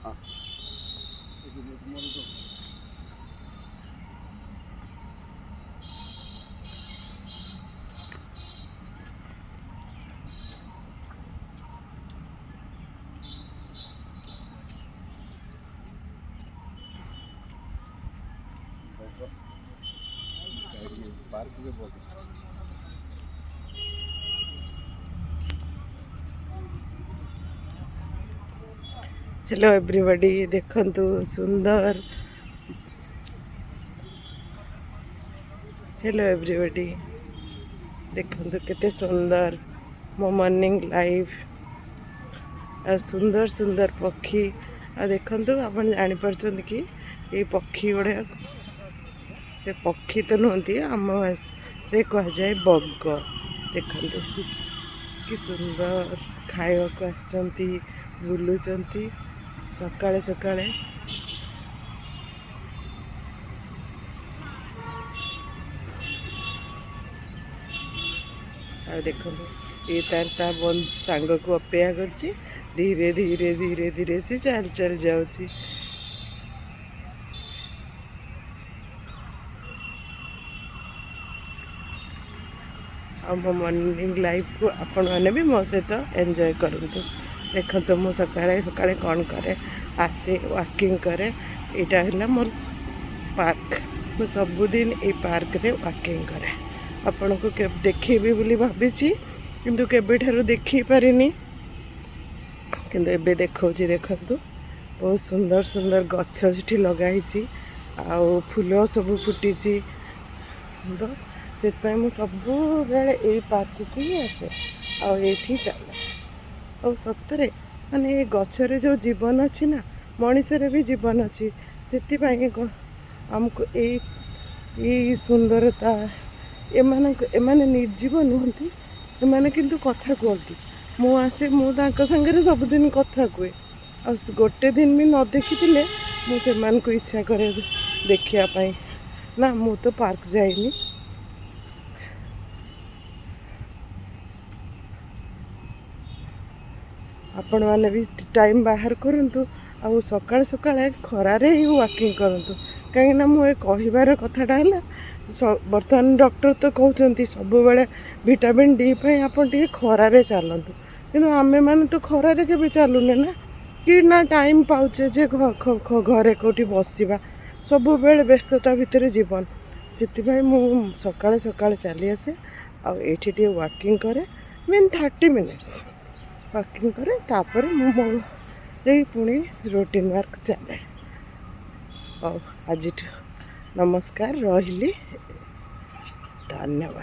हाँ पार्क के बहुत हेलो एवरीबॉडी देखंतु सुंदर हेलो एवरीबॉडी देखंतु केते सुंदर मो मॉर्निंग लाइव आ सुंदर सुंदर पक्षी आ देखंतु आपण जानि परछन कि ये पक्षी गुड़े ये पक्षी तो नुहति आम भाषा कह जाए बग देखंतु कि सुंदर खाइबा को आछंती बुलुचंती सकाळे सकाळे आ देखो ये तार बंद सांग को अपेक्षा करछि धीरे धीरे धीरे धीरे से चल चल जाउछि। मो मॉर्निंग लाइफ को आपण मैंने भी मो सहित एंजॉय करंतु। देखो मु सकाळे सकाळे कौन करे आसे वॉकिंग करे यहाँ है मोर पार्क मु सबुदिन ये पार्क रे वॉकिंग करे आपण को देखेबी बोली भाभी किंतु केबेठारु देखी पारिनी किंतु एबे देखौछि देखंतु बहुत सुंदर सुंदर गछ सेठी लगाई आउ फूल सब फुटी तो से मु सबु बेले ए पार्क को ही आसे आ एठी चले और सतरे माने ये गछरे जो जीवन अच्छी ना मनीषरे भी जीवन अच्छी से आमको ये सुंदरता एमाने निर्जीव नुहति एमाने किंतु कथा कहती मु आसे मु तांको संगे सबुदिन कथा कहे आ गोटे दिन भी न देखी मुझे इच्छा करे देखिया ना मु तो पार्क जाइनी आपण मैंने भी टाइम बाहर करंतु आ सकाळे सकाळे खरारे ही वॉकिंग करंतु कहीं मुझे कहबार कथाटा है बर्तमान डॉक्टर तो कहते सब बेले विटामिन डी पे आपन टे खरारे चलतु किंतु आमे माने तो खरारे के चलुने ना कि ना टाइम पाउचे जे घरे कोठी बसिबा सब बेले व्यस्तता भितर जीवन से मु सकाळे सकाळे चली आसे आ एठी टे वॉकिंग करे मीन 30 मिनिट्स वॉकिंग करे तापर मो पुणी रूटीन वर्क चले। आज नमस्कार रही धन्यवाद।